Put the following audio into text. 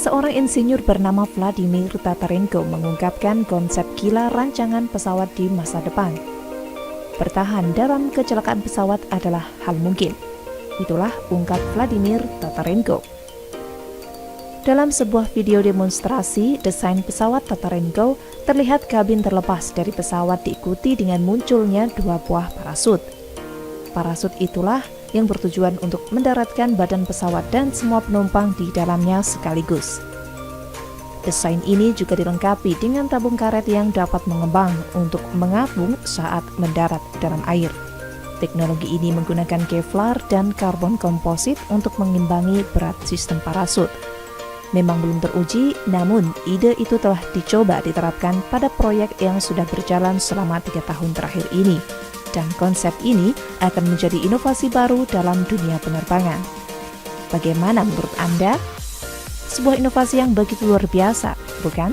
Seorang insinyur bernama Vladimir Tatarenko mengungkapkan konsep gila rancangan pesawat di masa depan. Bertahan dalam kecelakaan pesawat adalah hal mungkin. Itulah ungkap Vladimir Tatarenko. Dalam sebuah video demonstrasi desain pesawat Tatarenko, terlihat kabin terlepas dari pesawat diikuti dengan munculnya 2 buah parasut. Parasut itulah yang bertujuan untuk mendaratkan badan pesawat dan semua penumpang di dalamnya sekaligus. Desain ini juga dilengkapi dengan tabung karet yang dapat mengembang untuk mengapung saat mendarat dalam air. Teknologi ini menggunakan Kevlar dan karbon komposit untuk mengimbangi berat sistem parasut. Memang belum teruji, namun ide itu telah dicoba diterapkan pada proyek yang sudah berjalan selama 3 tahun terakhir ini. Dan konsep ini akan menjadi inovasi baru dalam dunia penerbangan. Bagaimana menurut Anda? Sebuah inovasi yang begitu luar biasa, bukan?